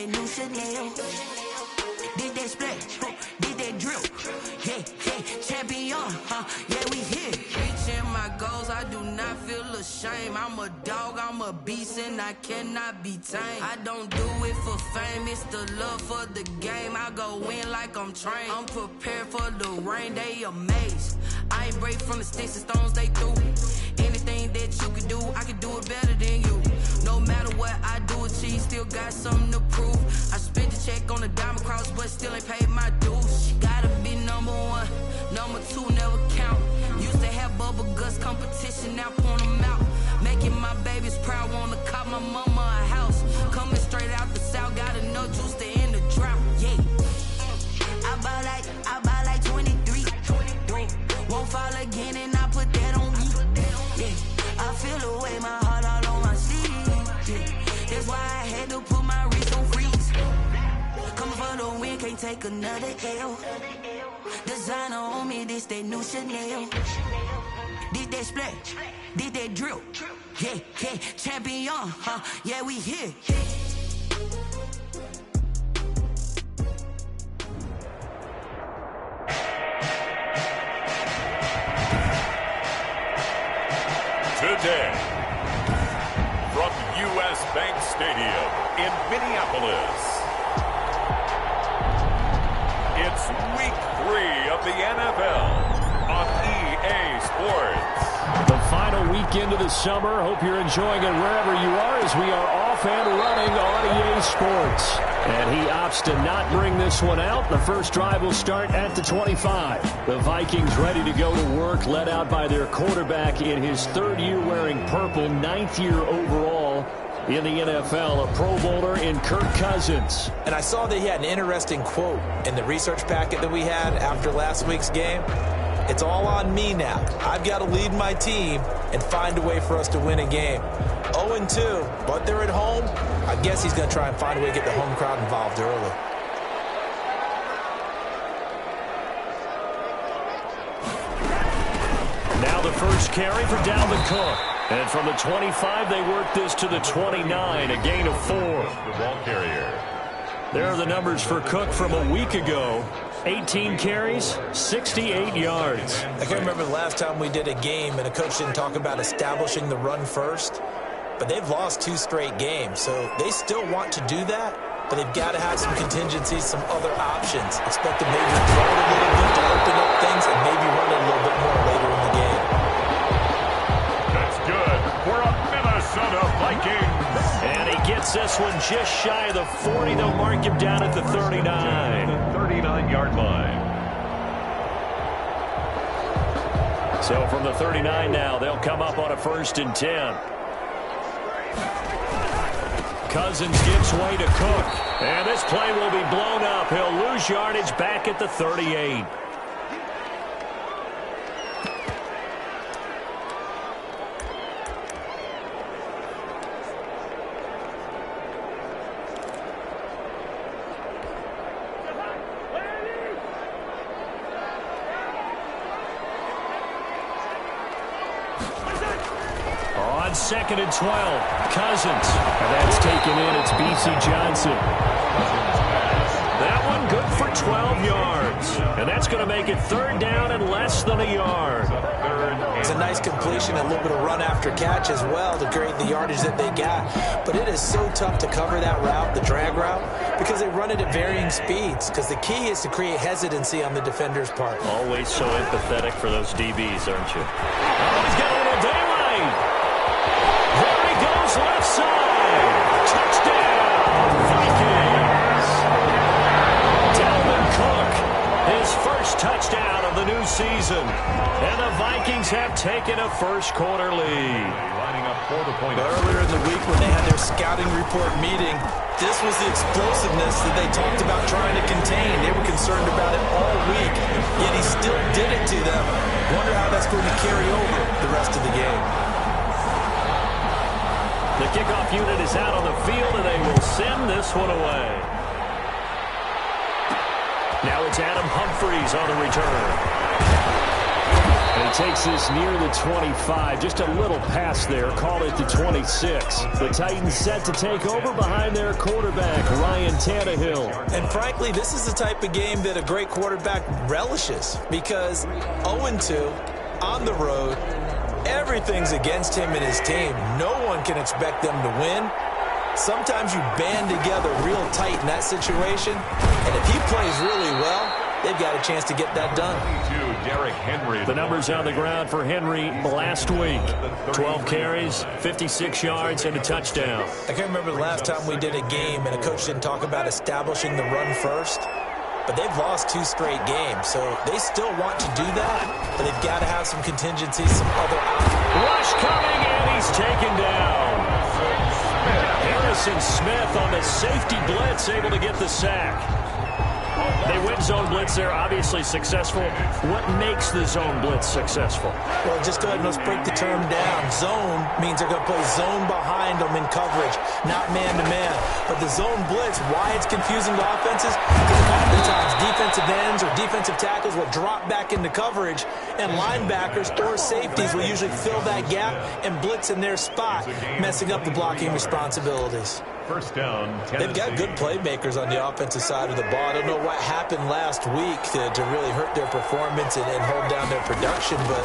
that new Chanel. Did that splash, did that drill. Yeah, champion, yeah, we here. Reaching my goals, I do not feel ashamed. I'm a dog, I'm a beast, and I cannot be tamed. I don't do it for fame, it's the love for the game. I go in like I'm trained. I'm prepared for the rain, they amazed. I ain't break from the sticks and stones they threw. Anything that you can do, I can do it better than you. No matter what I do, achieve, still got something to prove. I spent the check on the diamond cross, but still ain't paid my dues. Gotta be number one, number two never count. Used to have bubble guts competition, now point them out. Making my babies proud, wanna cop my mama a house. Coming straight out the south, got enough juice to end the drought. Yeah, I buy like 23. Won't fall again, and I put that on me. Yeah, I feel the way, my heart all on my sleeve. Yeah, that's why I had to put my wrist on freeze. Coming for the win, can't take another L. Designer on me, this that new Chanel. Did that splash, did that drill. Yeah, champion, yeah, we here. Today, from U.S. Bank Stadium in Minneapolis, it's Week 3 of the NFL on EA Sports. The final weekend of the summer. Hope you're enjoying it wherever you are as we are off and running on EA Sports. And he opts to not bring this one out. The first drive will start at the 25. The Vikings ready to go to work, led out by their quarterback in his third year wearing purple, ninth year overall in the NFL, a Pro Bowler in Kirk Cousins. And I saw that he had an interesting quote in the research packet that we had after last week's game. It's all on me now. I've got to lead my team and find a way for us to win a game. 0-2, but they're at home. I guess he's going to try and find a way to get the home crowd involved early. Now the first carry for Dalvin Cook. And from the 25, they work this to the 29, a gain of 4. The ball carrier. There are the numbers for Cook from a week ago. 18 carries, 68 yards. I can't remember the last time we did a game and a coach didn't talk about establishing the run first. But they've lost 2 straight games, so they still want to do that. But they've got to have some contingencies, some other options. Expect to maybe throw it a little bit to open up things and maybe run it a little bit more later in the game. That's good for a Minnesota Vikings. And he gets this one just shy of the 40. They'll mark him down at the 39. The 39-yard line. So from the 39 now, they'll come up on a 1st and 10. Cousins gives way to Cook. And this play will be blown up. He'll lose yardage back at the 38. On 2nd and 12, Cousins. And that's taken in. It's B.C. Johnson. That one good for 12 yards. And that's going to make it 3rd down and less than a yard. It's a nice completion, a little bit of run after catch as well to create the yardage that they got. But it is so tough to cover that route, the drag route, because they run it at varying speeds. Because the key is to create hesitancy on the defender's part. Always so empathetic for those DBs, aren't you? Oh, he's got a little daylight. There he goes, left side. Touchdown, Vikings. Dalvin Cook, his first touchdown of the new season. And the Vikings have taken a first-quarter lead. Lining up for the point. Earlier in the week when they had their scouting report meeting, this was the explosiveness that they talked about trying to contain. They were concerned about it all week, yet he still did it to them. Wonder how that's going to carry over the rest of the game. The kickoff unit is out on the field, and they will send this one away. Now it's Adam Humphries on the return. And And he takes this near the 25. Just a little pass there. Call it the 26. The Titans set to take over behind their quarterback, Ryan Tannehill. And frankly, this is the type of game that a great quarterback relishes because 0-2 on the road, everything's against him and his team. No one can expect them to win. Sometimes you band together real tight in that situation, and if he plays really well, they've got a chance to get that done. The numbers on the ground for Henry last week. 12 carries, 56 yards, and a touchdown. I can't remember the last time we did a game and a coach didn't talk about establishing the run first, but they've lost 2 straight games, so they still want to do that, but they've got to have some contingencies, some other options. Rush coming, and he's taken down. Harrison Smith on the safety blitz, able to get the sack. They win zone blitz. They're obviously successful. What makes the zone blitz successful? Well, just go ahead and let's break the term down. Zone means they're going to play zone behind them in coverage, not man-to-man. But the zone blitz, why it's confusing to offenses? Because oftentimes defensive ends or defensive tackles will drop back into coverage, and linebackers or safeties will usually fill that gap and blitz in their spot, messing up the blocking responsibilities. First down, Tennessee. They've got good playmakers on the offensive side of the ball. I don't know what happened last week to really hurt their performance and hold down their production, but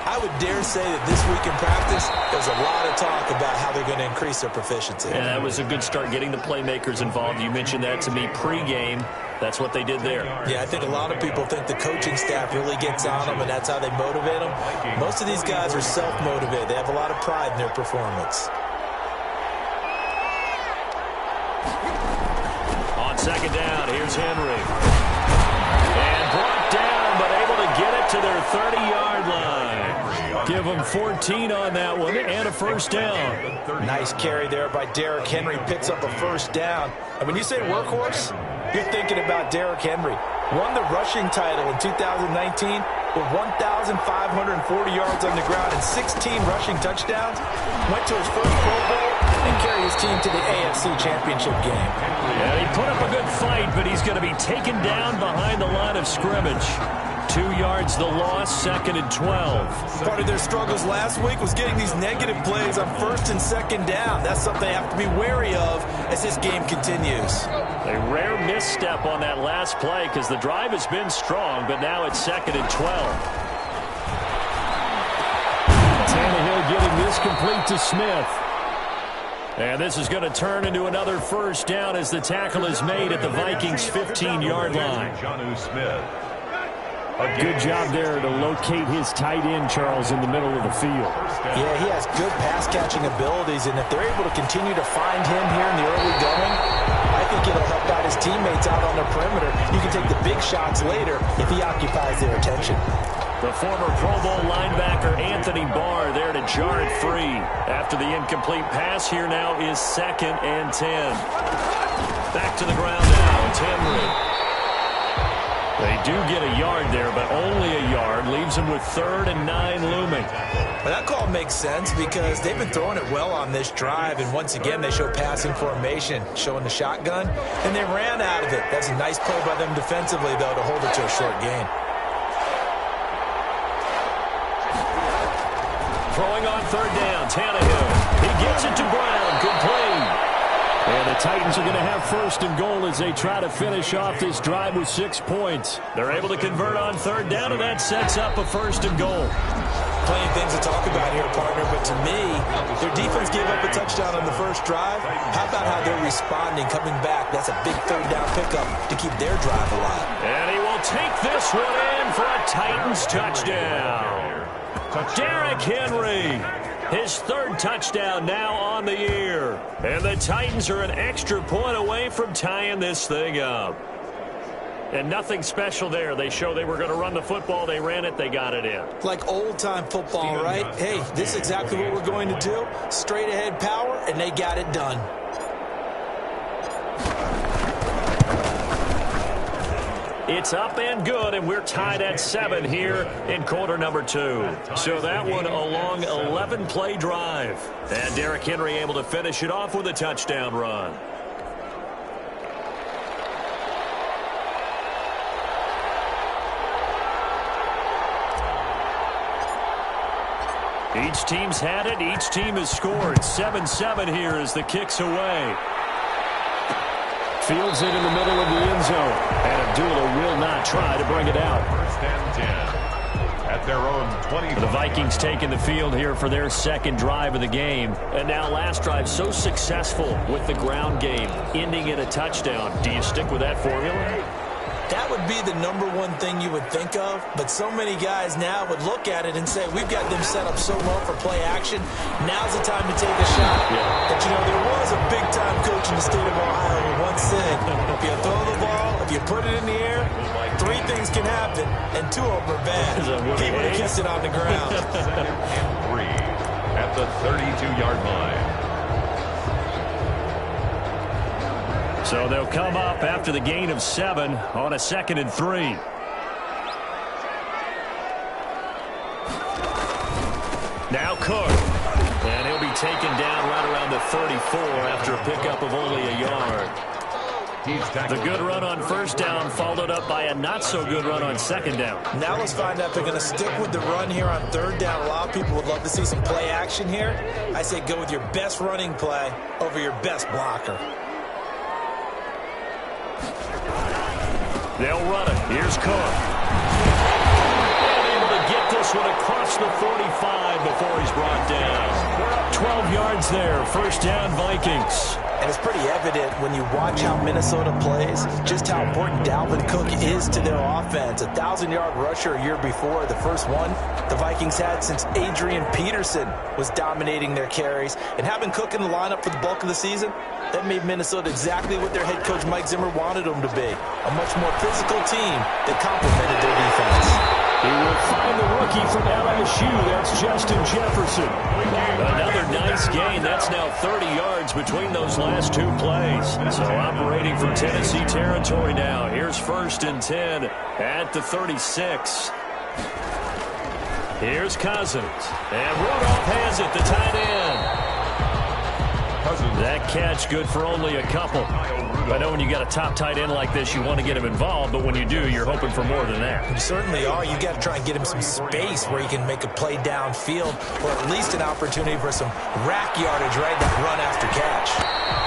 I would dare say that this week in practice, there's a lot of talk about how they're going to increase their proficiency. And that was a good start, getting the playmakers involved. You mentioned that to me pregame. That's what they did there. Yeah, I think a lot of people think the coaching staff really gets on them, and that's how they motivate them. Most of these guys are self-motivated. They have a lot of pride in their performance. Second down, here's Henry. And brought down, but able to get it to their 30-yard line. Give them 14 on that one and a first down. Nice carry there by Derrick Henry. Picks up a first down. And when you say workhorse, you're thinking about Derrick Henry. Won the rushing title in 2019 with 1,540 yards on the ground and 16 rushing touchdowns. Went to his first Pro Bowl and carried his team to the AFC Championship game. Yeah, he put up a good fight, but he's going to be taken down behind the line of scrimmage. 2 yards the loss, 2nd and 12. Part of their struggles last week was getting these negative plays on 1st and 2nd down. That's something they have to be wary of as this game continues. A rare misstep on that last play because the drive has been strong, but now it's 2nd and 12. Tannehill getting this complete to Smith. And this is going to turn into another first down as the tackle is made at the Vikings' 15-yard line. Good job there to locate his tight end, Charles, in the middle of the field. Yeah, he has good pass-catching abilities, and if they're able to continue to find him here in the early going, I think it'll help out his teammates out on the perimeter. You can take the big shots later if he occupies their attention. The former Pro Bowl linebacker Anthony Barr there to jar it free. After the incomplete pass, here now is 2nd and 10. Back to the ground now, it's Henry. They do get a yard there, but only a yard. Leaves them with 3rd and 9 looming. Well, that call makes sense because they've been throwing it well on this drive, and once again they show passing formation, showing the shotgun, and they ran out of it. That's a nice play by them defensively, though, to hold it to a short gain. Throwing on 3rd down, Tannehill. He gets it to Brown. Good play. And the Titans are going to have 1st and goal as they try to finish off this drive with 6 points. They're able to convert on 3rd down, and that sets up a 1st and goal. Plenty of things to talk about here, partner, but to me, their defense gave up a touchdown on the first drive. How about how they're responding, coming back? That's a big 3rd down pickup to keep their drive alive. And he will take this one in for a Titans touchdown. Derrick Henry. His 3rd touchdown now on the year. And the Titans are an extra point away from tying this thing up. And nothing special there. They show they were going to run the football. They ran it. They got it in. Like old-time football, right? Hey, this is exactly what we're going to do. Straight-ahead power, and they got it done. It's up and good, and we're tied at 7 here in quarter number 2. So that one a long 11-play drive. And Derrick Henry able to finish it off with a touchdown run. Each team's had it. Each team has scored. 7-7 here as the kick's away. Fields it in the middle of the end zone. And Abdullah will not try to bring it out. First and 10 at their own 20. The Vikings taking the field here for their second drive of the game. And now last drive so successful with the ground game, ending in a touchdown. Do you stick with that formula? That would be the number one thing you would think of, but so many guys now would look at it and say, we've got them set up so well for play action. Now's the time to take a shot. Yeah. But, you know, there was a big-time coach in the state of Ohio who once said, if you throw the ball, if you put it in the air, 3 things can happen, and 2 of them are bad. He would have kissed it on the ground. Second and 3 at the 32-yard line. So they'll come up after the gain of 7 on a 2nd and 3. Now Cook. And he'll be taken down right around the 34 after a pickup of only a yard. The good run on first down followed up by a not-so-good run on second down. Now let's find out if they're going to stick with the run here on third down. A lot of people would love to see some play action here. I say go with your best running play over your best blocker. They'll run it. Here's Cook. Able to get this one across the 45 before he's brought down. 12 yards there. First down, Vikings. And it's pretty evident when you watch how Minnesota plays, just how important Dalvin Cook is to their offense. 1,000-yard rusher a year before, the first one the Vikings had since Adrian Peterson was dominating their carries. And having Cook in the lineup for the bulk of the season, that made Minnesota exactly what their head coach Mike Zimmer wanted them to be. A much more physical team that complemented their defense. He will find the rookie from LSU. That's Justin Jefferson. Another nice gain. That's now 30 yards between those last 2 plays. So operating from Tennessee territory now. Here's first and 10 at the 36. Here's Cousins. And Rudolph has it, the tight end. That catch good for only a couple. I know when you got a top tight end like this, you want to get him involved, but when you do, you're hoping for more than that. You certainly are. You got to try and get him some space where he can make a play downfield, or at least an opportunity for some rack yardage, right? That run after catch.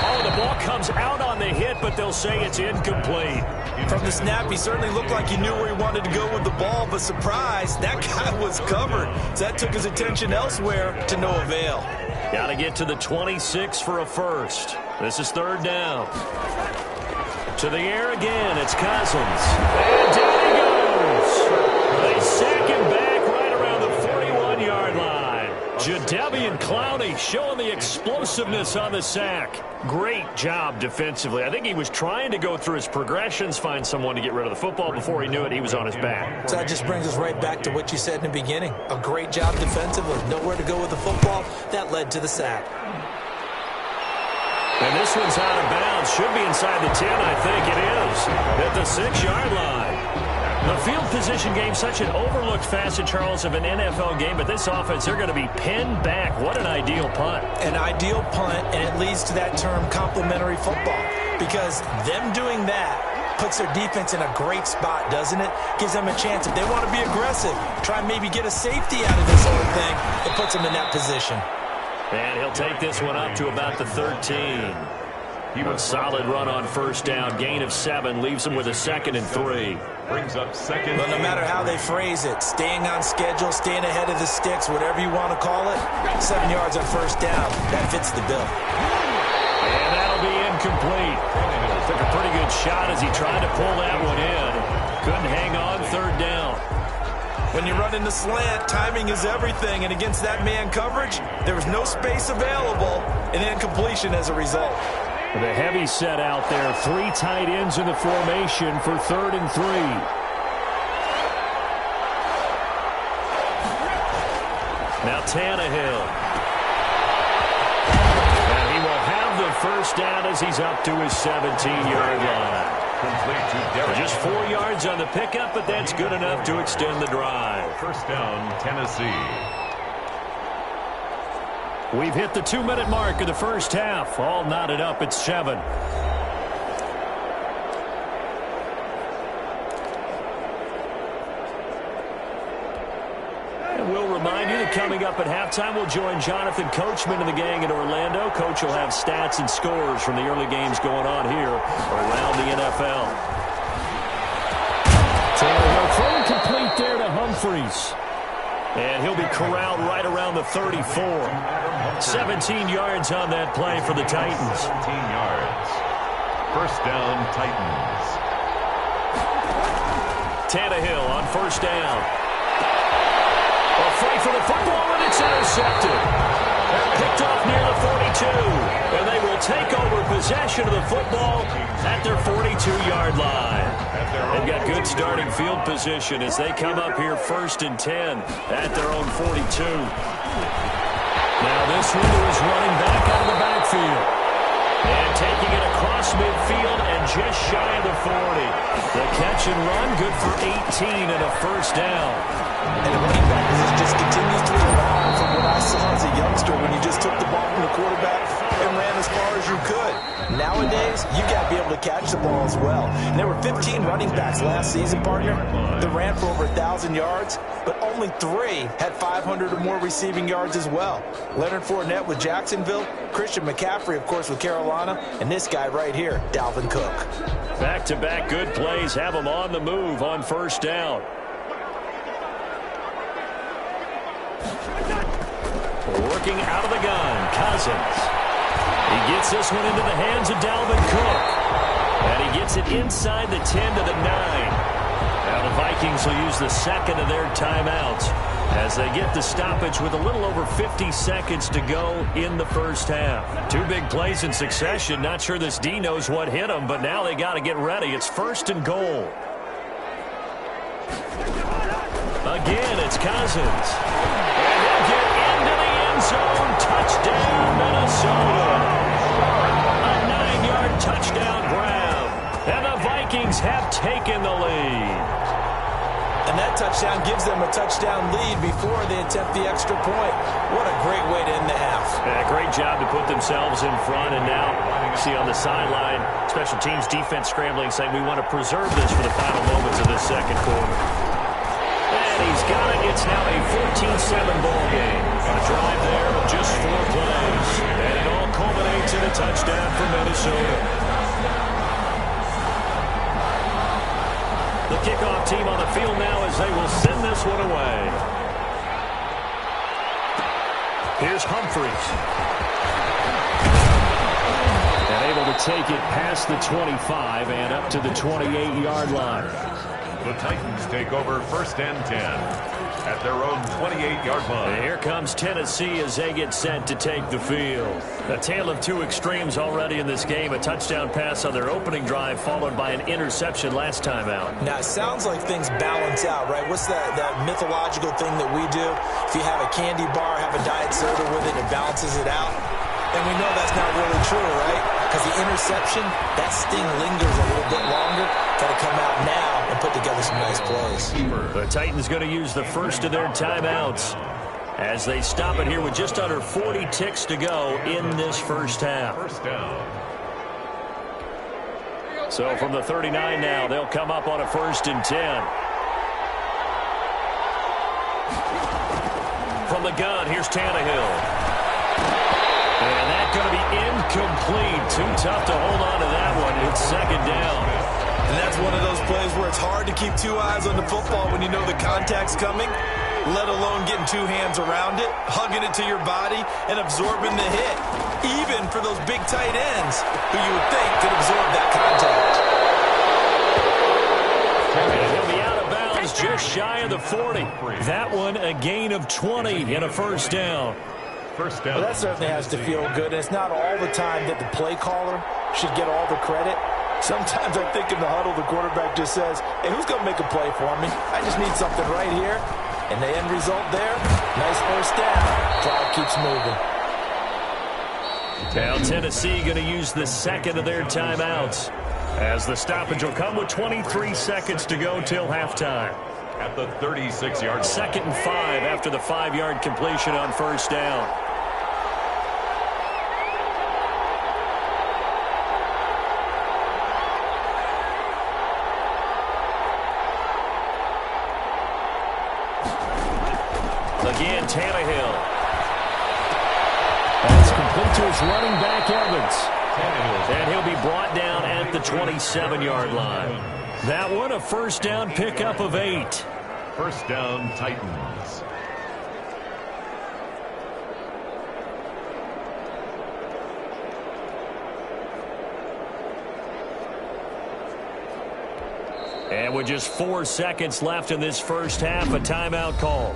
Oh, the ball comes out on the hit, but they'll say it's incomplete. From the snap, he certainly looked like he knew where he wanted to go with the ball, but surprise, that guy was covered. So that took his attention elsewhere to no avail. Got to get to the 26 for a first. This is third down. To the air again, it's Cousins. And down he goes. They sack him back right around the 41-yard line. Jadeveon Clowney showing the explosiveness on the sack. Great job defensively. I think he was trying to go through his progressions, find someone to get rid of the football. Before he knew it, he was on his back. So that just brings us right back to what you said in the beginning. A great job defensively. Nowhere to go with the football. That led to the sack. And this one's out of bounds. Should be inside the 10, I think it is. At the 6-yard line. The field position game, such an overlooked facet, Charles, of an NFL game. But this offense, they're going to be pinned back. What an ideal punt. An ideal punt, and it leads to that term complementary football. Because them doing that puts their defense in a great spot, doesn't it? Gives them a chance. If they want to be aggressive, try and maybe get a safety out of this whole thing, it puts them in that position. And he'll take this one up to about the 13. A solid run on first down. Gain of 7 leaves him with a 2nd and 3. Brings up second. But no matter how they phrase it, staying on schedule, staying ahead of the sticks, whatever you want to call it, 7 yards on first down, that fits the bill. And that'll be incomplete. Took a pretty good shot as he tried to pull that one in. Couldn't hang on third down. When you run in the slant, timing is everything, and against that man coverage, there was no space available, and incompletion as a result. The heavy set out there. 3 tight ends in the formation for 3rd and 3. Now Tannehill. And he will have the first down as he's up to his 17-yard line. Just 4 yards on the pickup, but that's good enough to extend the drive. First down, Tennessee. We've hit the 2-minute mark of the first half. All knotted up at 7. And we'll remind you the coming up at halftime. We'll join Jonathan Coachman and the gang in Orlando. Coach will have stats and scores from the early games going on here around the NFL. Tannehill throwing complete there to Humphries. And he'll be corralled right around the 34. 17 yards on that play for the Titans. 17 yards. First down, Titans. Tannehill on first down. A fight for the football, and it's intercepted. Picked off near the 42. And they will take over possession of the football at their 42-yard line. They've got good starting field position as they come up here 1st and 10 at their own 42. Now this one is running back out of the backfield. And taking it across midfield and just shy of the 40. The catch and run, good for 18 and a first down. And the running back just continues to evolve from what I saw as a youngster when you just took the ball from the quarterback and ran as far as you could. Nowadays, you got to be able to catch the ball as well. And there were 15 running backs last season, partner, that ran for over 1,000 yards, but only 3 had 500 or more receiving yards as well. Leonard Fournette with Jacksonville, Christian McCaffrey, of course, with Carolina, and this guy right here, Dalvin Cook. Back-to-back good plays have them on the move on first down. Working out of the gun, Cousins. He gets this one into the hands of Dalvin Cook. And he gets it inside the 10 to the 9. Now the Vikings will use the second of their timeouts as they get the stoppage with a little over 50 seconds to go in the first half. 2 big plays in succession. Not sure this D knows what hit them, but now they got to get ready. It's 1st and goal. Again, it's Cousins. And he'll get into the end zone. Touchdown, Minnesota. A 9-yard touchdown grab. And the Vikings have taken the lead. And that touchdown gives them a touchdown lead before they attempt the extra point. What a great way to end the half. Yeah, great job to put themselves in front. And now, see on the sideline, special teams defense scrambling, saying we want to preserve this for the final moments of this second quarter. And he's got it. It's now a 14-7 ball game. A drive there of just 4 plays. And it all culminates in a touchdown for Minnesota. The kickoff team on the field now as they will send this one away. Here's Humphries. And able to take it past the 25 and up to the 28-yard line. The Titans take over 1st and 10 at their own 28-yard line. And here comes Tennessee as they get set to take the field. A tale of 2 extremes already in this game. A touchdown pass on their opening drive followed by an interception last time out. Now, it sounds like things balance out, right? What's that mythological thing that we do? If you have a candy bar, have a diet soda with it, it balances it out. And we know that's not really true, right? Because the interception, that sting lingers a little bit longer. Got to come out now and put together some nice plays. The Titans going to use the first of their timeouts as they stop it here with just under 40 ticks to go in this first half. First down. So from the 39 now, they'll come up on a 1st and 10. From the gun, here's Tannehill. And that's going to be incomplete. Too tough to hold on to that one. It's 2nd down. And that's one of those plays where it's hard to keep 2 eyes on the football when you know the contact's coming, let alone getting 2 hands around it, hugging it to your body, and absorbing the hit, even for those big tight ends who you would think could absorb that contact. And he'll be out of bounds just shy of the 40. That one a gain of 20 and a first down. First down. Well, that certainly has to feel good. And it's not all the time that the play caller should get all the credit. Sometimes I think in the huddle, the quarterback just says, hey, who's going to make a play for me? I just need something right here. And the end result there, nice first down. Drive keeps moving. Now Tennessee going to use the second of their timeouts as the stoppage will come with 23 seconds to go till halftime. At the 36-yard line. 2nd and 5 after the 5-yard completion on first down. Again, Tannehill. That's complete to his running back, Evans. And he'll be brought down at the 27-yard line. That one, a first down pickup of 8. First down, Titans. And with just 4 seconds left in this first half, a timeout call.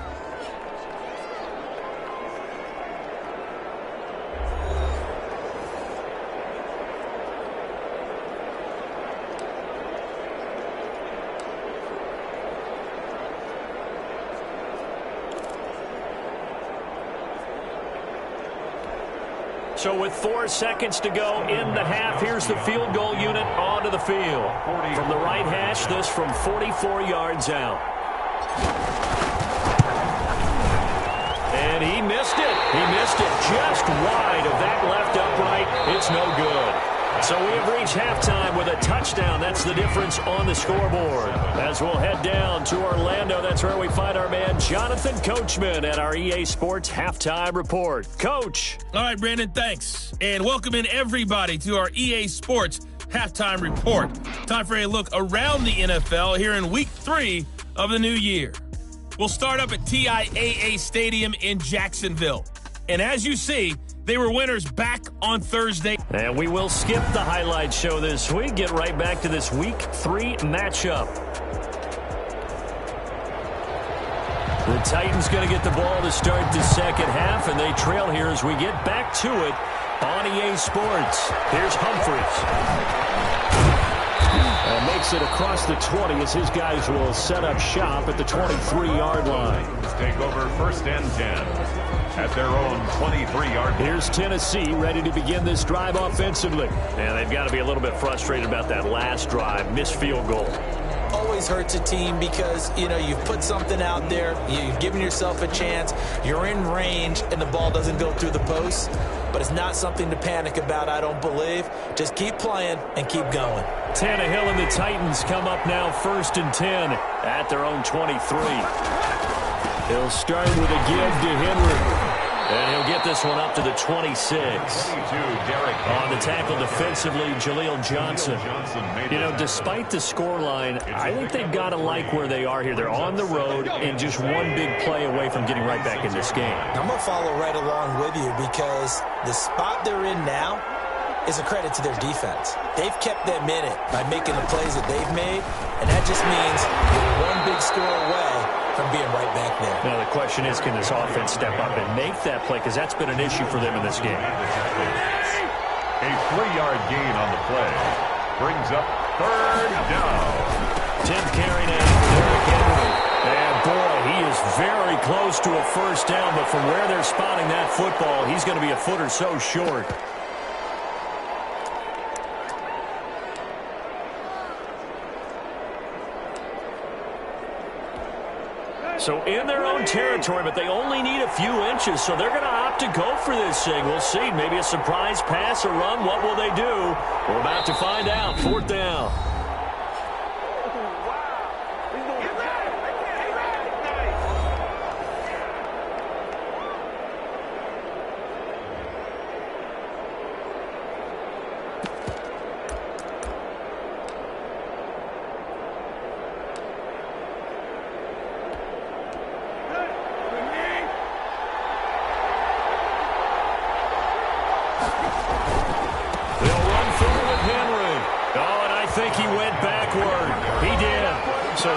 So with 4 seconds to go in the half, here's the field goal unit onto the field. From the right hash, this from 44 yards out. And he missed it. He missed it just wide of that left upright. It's no good. So we have reached halftime with a touchdown. That's the difference on the scoreboard. As we'll head down to Orlando, that's where we find our man Jonathan Coachman at our EA Sports Halftime Report. Coach. All right, Brandon, thanks. And welcome in everybody to our EA Sports Halftime Report. Time for a look around the NFL here in Week 3 of the new year. We'll start up at TIAA Stadium in Jacksonville. And as you see, they were winners back on Thursday. And we will skip the highlight show this week. Get right back to this Week 3 matchup. The Titans going to get the ball to start the second half, and they trail here as we get back to it on EA Sports. Here's Humphries. And makes it across the 20 as his guys will set up shop at the 23-yard line. Take over first and 10 at their own 23-yard line. Here's Tennessee ready to begin this drive offensively. And they've got to be a little bit frustrated about that last drive, missed field goal. Always hurts a team because, you've put something out there, you've given yourself a chance, you're in range, and the ball doesn't go through the post. But it's not something to panic about, I don't believe. Just keep playing and keep going. Tannehill and the Titans come up now first and 10 at their own 23. He'll start with a give to Henry. And he'll get this one up to the 26. On the tackle defensively, Jaleel Johnson. Despite the scoreline, I think they've got to like where they are here. They're on the road and just one big play away from getting right back in this game. I'm going to follow right along with you because the spot they're in now is a credit to their defense. They've kept them in it by making the plays that they've made, and that just means they're one big score away from being right back there. Now the question is, can this offense step up and make that play? Because that's been an issue for them in this game. A 3-yard gain on the play brings up third down. 10th carry now for Derrick Henry. And boy, he is very close to a first down, but from where they're spotting that football, he's going to be a foot or so short. So in their own territory, but they only need a few inches, so they're going to opt to go for this thing. We'll see. Maybe a surprise pass or run. What will they do? We're about to find out. Fourth down.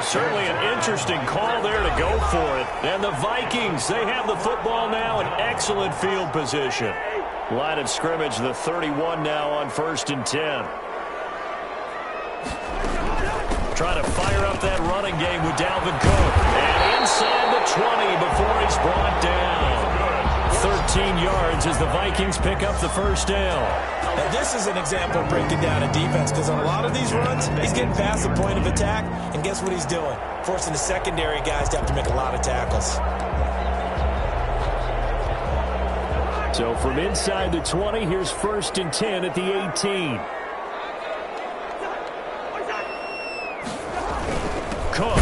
Certainly an interesting call there to go for it. And the Vikings, they have the football now in excellent field position. Line of scrimmage, the 31 now on first and 10. Trying to fire up that running game with Dalvin Cook. And inside the 20 before he's brought down. 13 yards as the Vikings pick up the first down. Now, this is an example of breaking down a defense because on a lot of these runs, he's getting past the point of attack, and guess what he's doing? Forcing the secondary guys to have to make a lot of tackles. So from inside the 20, here's first and 10 at the 18. Cook.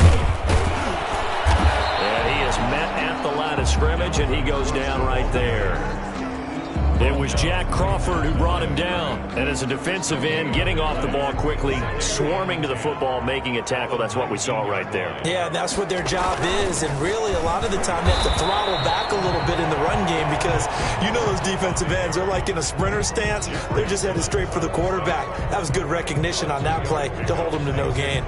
And he is met at the line of of scrimmage, and he goes down right there. It was Jack Crawford who brought him down. And as a defensive end, getting off the ball quickly, swarming to the football, making a tackle, that's what we saw right there. Yeah, that's what their job is. And really, a lot of the time, they have to throttle back a little bit in the run game because you know those defensive ends, they're like in a sprinter stance. They're just headed straight for the quarterback. That was good recognition on that play to hold them to no gain.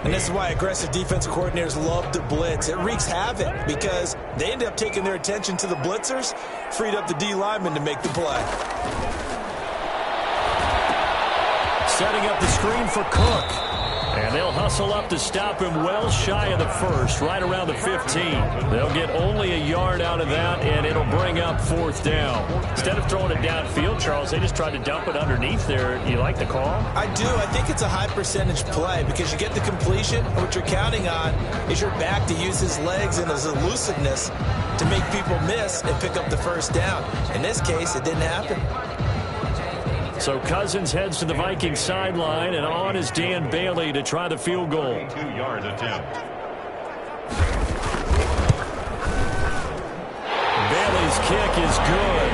And this is why aggressive defensive coordinators love to blitz. It wreaks havoc because they end up taking their attention to the blitzers, freed up the D lineman to make the play. Setting up the screen for Cook. And they'll hustle up to stop him well shy of the first, right around the 15. They'll get only a yard out of that, and it'll bring up 4th down. Instead of throwing it downfield, Charles, they just tried to dump it underneath there. You like the call? I do. I think it's a high-percentage play because you get the completion. What you're counting on is your back to use his legs and his elusiveness to make people miss and pick up the first down. In this case, it didn't happen. So Cousins heads to the Vikings sideline, and on is Dan Bailey to try the field goal. 2-yard attempt. Bailey's kick is good.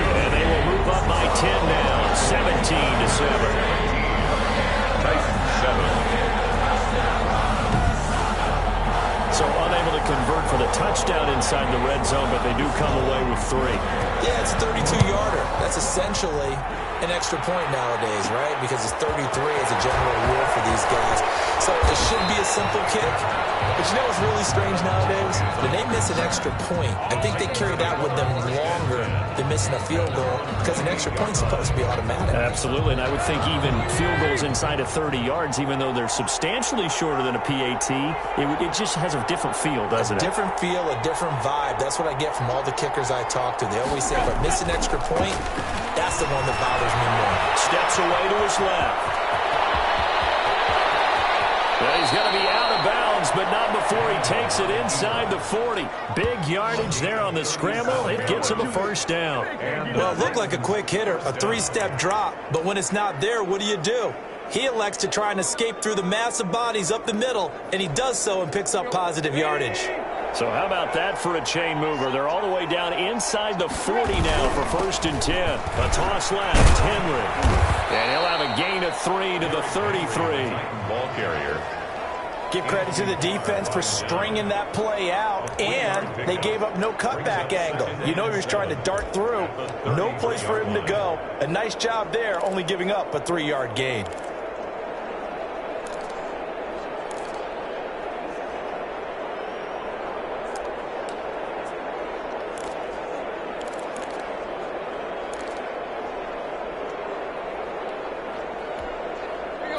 And they will move up by 10 now, 17-7. Titans 7. So unable to convert for the touchdown inside the red zone, but they do come away with 3. Yeah, it's a 32-yarder. That's essentially an extra point nowadays, right? Because it's 33 as a general rule for these guys. So it should be a simple kick. But you know what's really strange nowadays? When they miss an extra point, I think they carry that with them longer than missing a field goal because an extra point's supposed to be automatic. Absolutely, and I would think even field goals inside of 30 yards, even though they're substantially shorter than a PAT, it just has a different feel, doesn't it? A different feel, a different vibe. That's what I get from all the kickers I talk to. They always say, if I miss an extra point, that's the one that bothers me more. Steps away to his left. Well, he's going to be out of bounds, but not before he takes it inside the 40. Big yardage there on the scramble. It gets him a first down. Well, it looked like a quick hitter, a 3-step drop. But when it's not there, what do? He elects to try and escape through the massive bodies up the middle, and he does so and picks up positive yardage. So how about that for a chain mover? They're all the way down inside the 40 now for 1st and 10. A toss left, Henry. And he'll have a gain of 3 to the 33. Ball carrier. Give credit to the defense for stringing that play out, and they gave up no cutback angle. You know he was trying to dart through. No place for him to go. A nice job there, only giving up a 3-yard gain.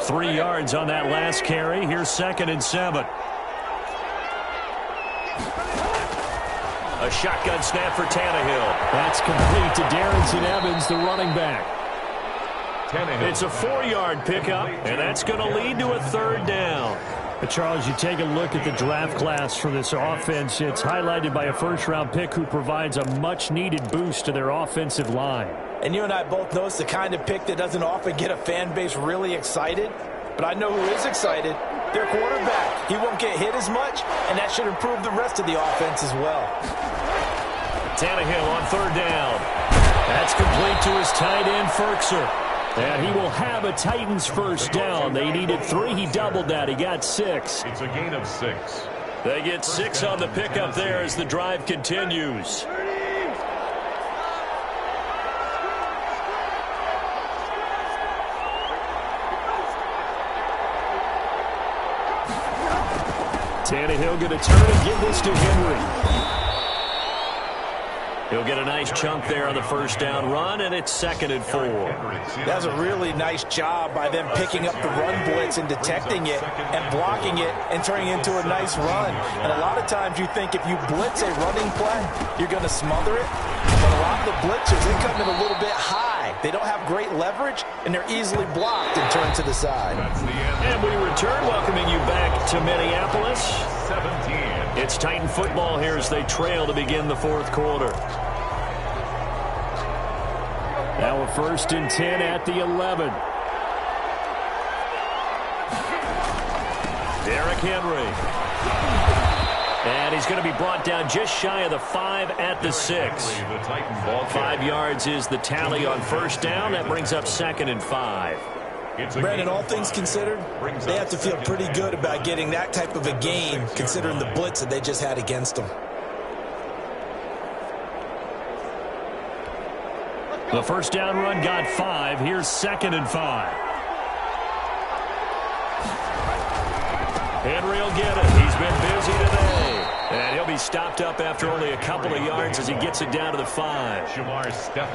Three yards on that last carry. Here's 2nd and 7. A shotgun snap for Tannehill. That's complete to Darrington Evans, the running back. It's a 4-yard pickup, and that's going to lead to a 3rd down. But Charles, you take a look at the draft class for this offense. It's highlighted by a first-round pick who provides a much-needed boost to their offensive line. And you and I both know it's the kind of pick that doesn't often get a fan base really excited. But I know who is excited. Their quarterback. He won't get hit as much, and that should improve the rest of the offense as well. Tannehill on 3rd down. That's complete to his tight end, Ferkser. And he will have a Titans first down. They needed 3. He doubled that. He got 6. It's a gain of 6. They get 6 on the pickup there as the drive continues. Tannehill going to turn and give this to Henry. He'll get a nice chunk there on the first down run, and it's 2nd and 4. That was a really nice job by them picking up the run blitz and detecting it and blocking it and turning it into a nice run. And a lot of times you think if you blitz a running play, you're going to smother it. But a lot of the blitzers, they come in a little bit high. They don't have great leverage, and they're easily blocked and turned to the side. And we return, welcoming you back to Minneapolis. 17. It's Titan football here as they trail to begin the 4th quarter. Now a 1st and 10 at the 11. Derrick Henry. And he's going to be brought down just shy of the 5 at the 6. 5 yards is the tally on first down. That brings up 2nd and 5. Brandon, all things considered, they have to feel pretty good about getting that type of a gain considering the blitz that they just had against them. The first down run got 5. Here's 2nd and 5. Henry will get it. He's been busy today. And he'll be stopped up after only a couple of yards as he gets it down to the 5.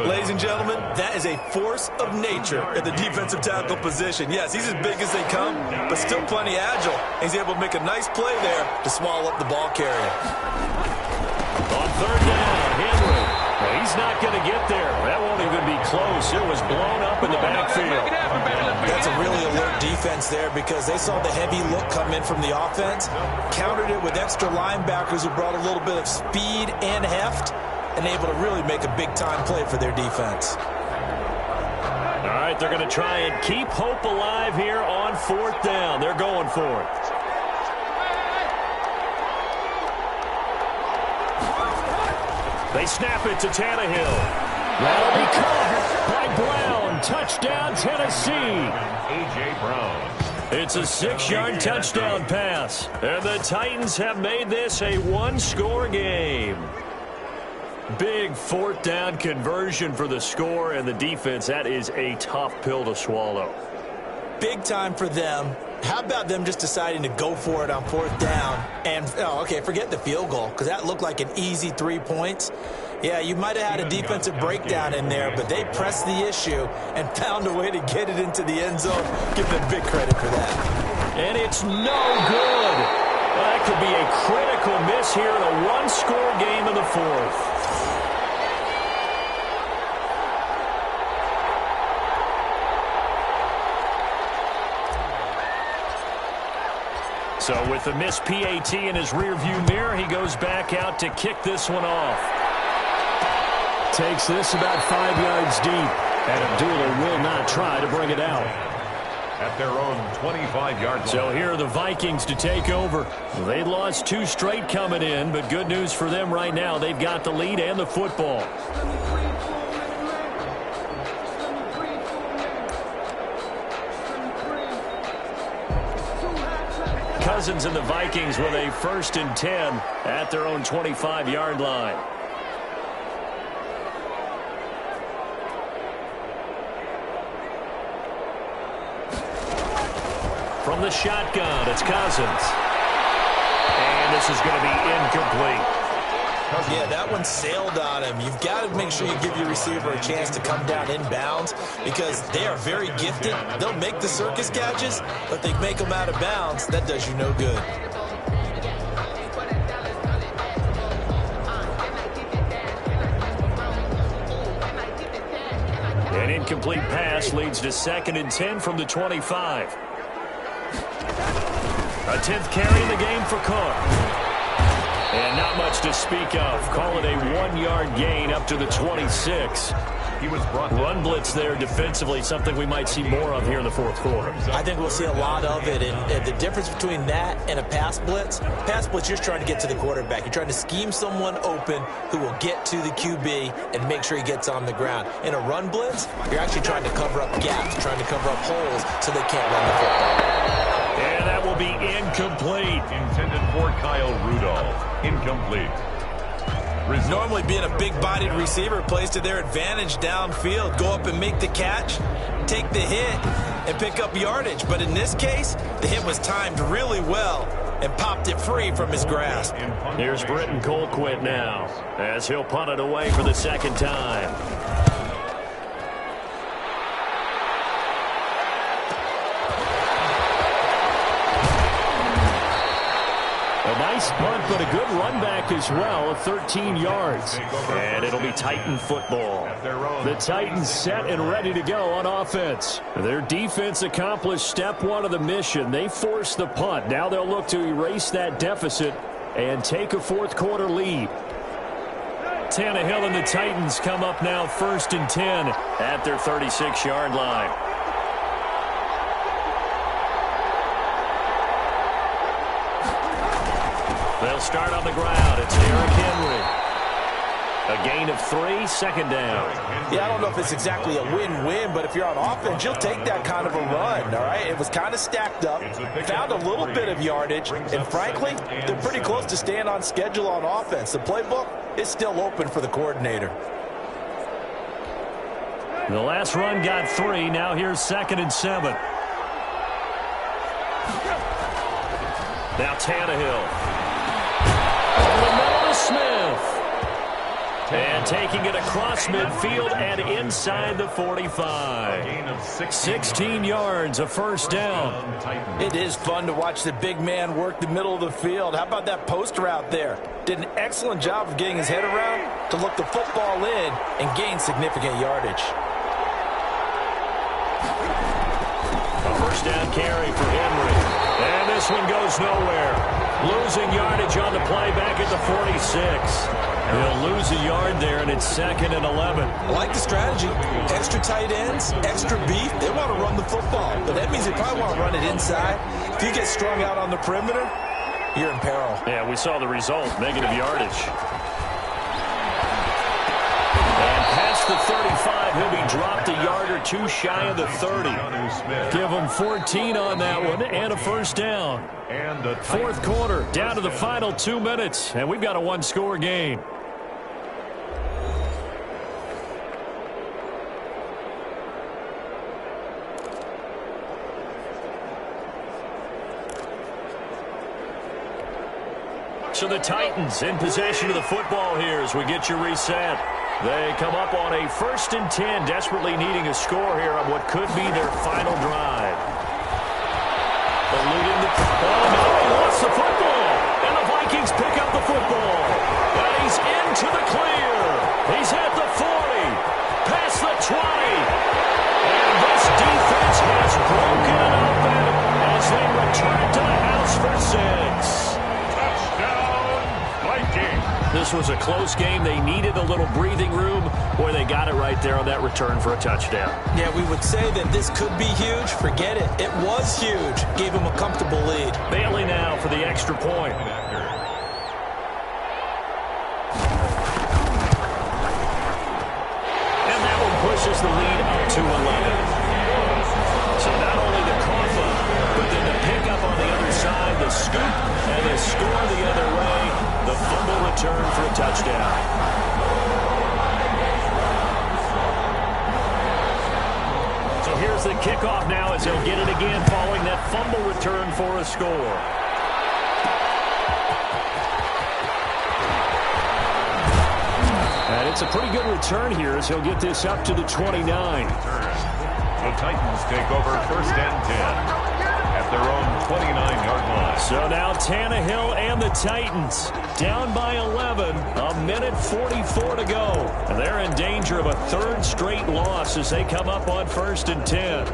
Ladies and gentlemen, that is a force of nature at the defensive tackle position. Yes, he's as big as they come, but still plenty agile. He's able to make a nice play there to swallow up the ball carrier. On 3rd down, Henry. He's not going to get there. That won't even be close. It was blown up in the backfield. That's a really alert defense there because they saw the heavy look come in from the offense, countered it with extra linebackers who brought a little bit of speed and heft, and able to really make a big-time play for their defense. All right, they're going to try and keep hope alive here on 4th down. They're going for it. They snap it to Tannehill. That'll be caught by Brown. Touchdown, Tennessee. A.J. Brown. It's a 6-yard touchdown pass. And the Titans have made this a 1-score game. Big 4th down conversion for the score and the defense. That is a tough pill to swallow. Big time for them. How about them just deciding to go for it on 4th down? And, forget the field goal, because that looked like an easy 3 points. Yeah, you might have had a defensive breakdown in there, but they pressed the issue and found a way to get it into the end zone. Give them big credit for that. And it's no good. Well, that could be a critical miss here in a 1-score game in the 4th. So with the missed PAT in his rearview mirror, he goes back out to kick this one off. Takes this about 5 yards deep, and Abdullah will not try to bring it out. At their own 25-yard line. So here are the Vikings to take over. They lost 2 straight coming in, but good news for them right now. They've got the lead and the football. Cousins and the Vikings with a 1st and 10 at their own 25-yard line. From the shotgun, it's Cousins. And this is going to be incomplete. Yeah, that one sailed on him. You've got to make sure you give your receiver a chance to come down inbounds because they are very gifted. They'll make the circus catches, but they make them out of bounds. That does you no good. An incomplete pass leads to 2nd and 10 from the 25. A 10th carry in the game for Cook. And not much to speak of. Call it a 1-yard gain up to the 26. He was brought Run blitz there defensively, something we might see more of here in the 4th quarter. I think we'll see a lot of it. And the difference between that and a pass blitz, you're just trying to get to the quarterback. You're trying to scheme someone open who will get to the QB and make sure he gets on the ground. In a run blitz, you're actually trying to cover up gaps, trying to cover up holes so they can't run the football. And that will be incomplete. Intended for Kyle Rudolph. Incomplete. Normally being a big-bodied receiver plays to their advantage downfield. Go up and make the catch, take the hit, and pick up yardage. But in this case, the hit was timed really well and popped it free from his grasp. Here's Britton Colquitt now as he'll punt it away for the 2nd time. A nice punt, but a good run back as well, 13 yards. And it'll be Titan football. The Titans set and ready to go on offense. Their defense accomplished step 1 of the mission. They forced the punt. Now they'll look to erase that deficit and take a 4th quarter lead. Tannehill and the Titans come up now 1st and 10 at their 36-yard line. They'll start on the ground. It's Derrick Henry. A gain of 3, second down. Yeah, I don't know if it's exactly a win-win, but if you're on offense, you'll take that kind of a run, all right? It was kind of stacked up, found a little bit of yardage, and frankly, they're pretty close to staying on schedule on offense. The playbook is still open for the coordinator. The last run got 3. Now here's 2nd and 7. Now Tannehill. Over the middle to Smith. And taking it across midfield and inside the 45. 16 yards, a first down. It is fun to watch the big man work the middle of the field. How about that post route there? Did an excellent job of getting his head around to look the football in and gain significant yardage. A first down carry for Henry. And this one goes nowhere. Losing yardage on the play back at the 46. He'll lose a yard there, and it's 2nd and 11. I like the strategy. Extra tight ends, extra beef. They want to run the football, but that means they probably want to run it inside. If you get strung out on the perimeter, you're in peril. Yeah, we saw the result, negative yardage. And past the 35, he'll be dropped a yard or 2 shy of the 30. Give him 14 on that one and a first down. Fourth quarter, down to the final 2 minutes, and we've got a 1-score game. So the Titans in possession of the football here as we get you reset. They come up on a 1st and 10, desperately needing a score here on what could be their final drive. Eluding the... Oh, no, he lost the football. And the Vikings pick up the football. And he's into the clear. He's at the 40. Past the 20. And this defense has broken it open as they return to the house for 6. This was a close game. They needed a little breathing room. Boy, they got it right there on that return for a touchdown. Yeah, we would say that this could be huge. Forget it. It was huge. Gave him a comfortable lead. Bailey now for the extra point. And that one pushes the lead up to 11. So not only the cough up, but then the pickup on the other side, the scoop, and the score the other way. The fumble return for a touchdown. So here's the kickoff now as they'll get it again following that fumble return for a score. And it's a pretty good return here as he'll get this up to the 29. The Titans take over 1st and 10. At their own 29-yard line. So now Tannehill and the Titans down by 11, a minute 44 to go. And they're in danger of a 3rd straight loss as they come up on 1st and 10.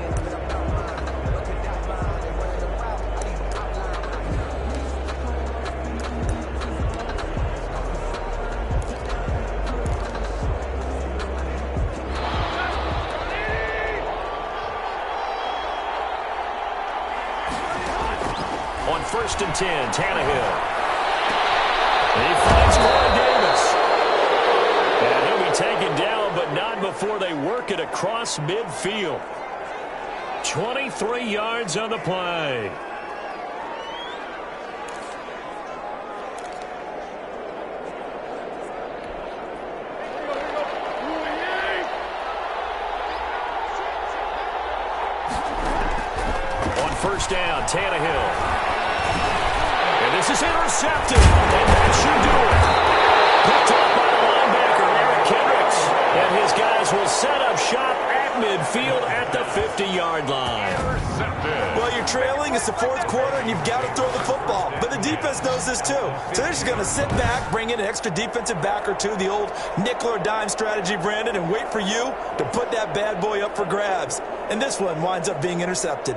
On 1st and 10, Tannehill. He finds Corey Davis. And he'll be taken down, but not before they work it across midfield. 23 yards on the play. On 1st down, Tannehill. And this is intercepted, and that should do it. Picked up by the linebacker, Eric Kendricks. And his guys will set up shop at midfield at the 50-yard line. Well, you're trailing. It's the 4th quarter, and you've got to throw the football. But the defense knows this, too. So they're just going to sit back, bring in an extra defensive back or two, the old nickel or dime strategy, Brandon, and wait for you to put that bad boy up for grabs. And this one winds up being intercepted.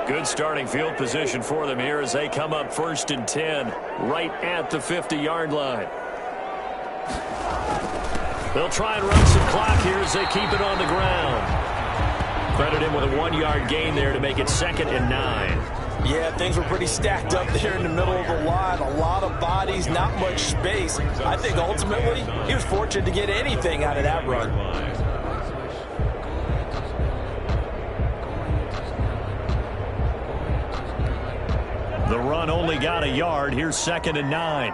Good starting field position for them here as they come up 1st and 10, right at the 50-yard line. They'll try and run some clock here as they keep it on the ground. Credit him with a 1-yard gain there to make it 2nd and 9. Yeah, things were pretty stacked up there in the middle of the line. A lot of bodies, not much space. I think ultimately he was fortunate to get anything out of that run. The run only got a yard. Here's 2nd and 9.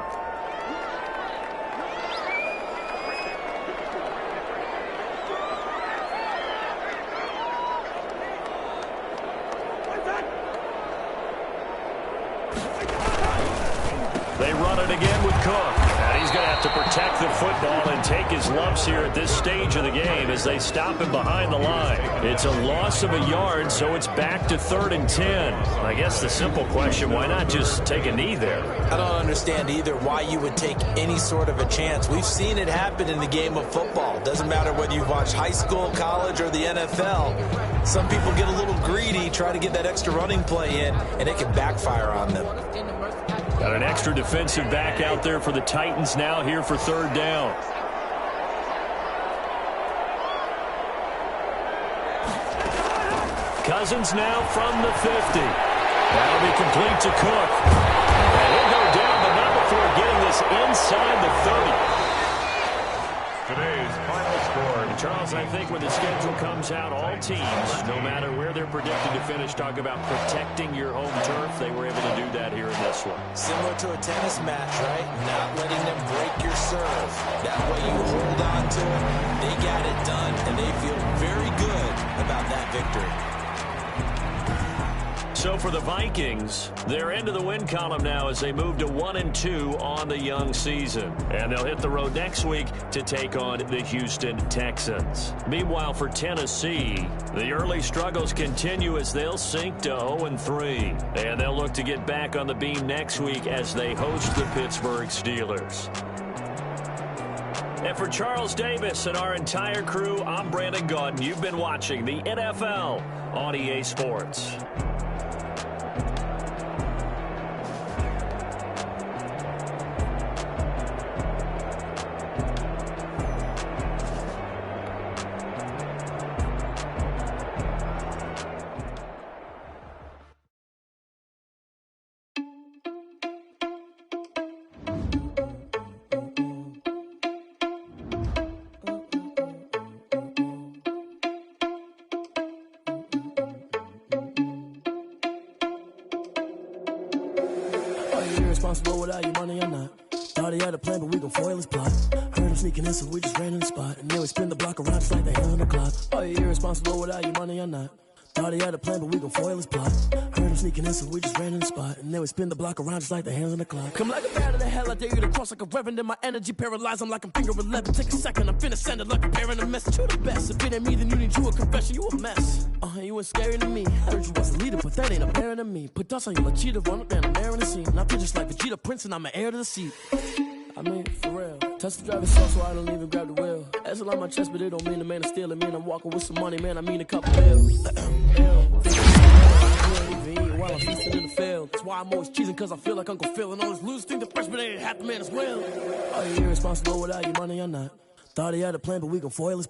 They run it again with Cook. And he's going to have to protect the football and take his lumps here at this stage of the game as they stop him behind the line. It's a loss of a yard, so it's back to 3rd and 10. I guess the simple question, why not just take a knee there? I don't understand either why you would take any sort of a chance. We've seen it happen in the game of football. Doesn't matter whether you've watched high school, college, or the NFL. Some people get a little greedy, try to get that extra running play in, and it can backfire on them. Got an extra defensive back out there for the Titans now here for 3rd down. Cousins now from the 50. That'll be complete to Cook. And he'll go down, but not before getting this inside the 30. Today's final score. Charles, I think when the schedule comes out, all teams, no matter where they're predicted to finish, talk about protecting your home turf. They were able to do that here in this one. Similar to a tennis match, right? Not letting them break your serve. That way you hold on to it. They got it done, and they feel very good about that victory. So for the Vikings, they're into the win column now as they move to 1-2 on the young season. And they'll hit the road next week to take on the Houston Texans. Meanwhile, for Tennessee, the early struggles continue as they'll sink to 0-3. And they'll look to get back on the beam next week as they host the Pittsburgh Steelers. And for Charles Davis and our entire crew, I'm Brandon Gaudin. You've been watching the NFL on EA Sports. Responsible without your money or not. Thought he had a plan, but we gon' foil his plot. Heard him sneaking in, so we just ran in the spot. And then we spin the block around just like the hell on the clock. Are you irresponsible without your money or not? Thought he had a plan, but we gon' foil his plot. Heard him sneaking in, so we just ran in the spot. And then we spin the block around just like the hands on the clock. Come like a bat of the hell, I dare you to cross like a reverend. And my energy paralyzed, I'm like I'm finger 11. Take a second, I'm finna send it like a parent a message. You the best, if it ain't me, then you need you a confession. You a mess, you ain't scary to me. Heard you was a leader, but that ain't apparent to me. Put dust on you like cheetah, run up and I'm airing the scene. And I feel just like Vegeta Prince, and I'm an heir to the seat. I mean, for real. Touch the driver's seat, so I don't even grab the wheel. That's on my chest, but it don't mean the man is stealing. Man, I'm walking with some money, man, I mean a couple bills. While I'm feasting in the field. That's why I'm always cheesing, cause I feel like Uncle Phil. And all this losers think the freshman ain't half the man as well. Are you irresponsible without your money or not? Thought he had a plan, but we gon' foil his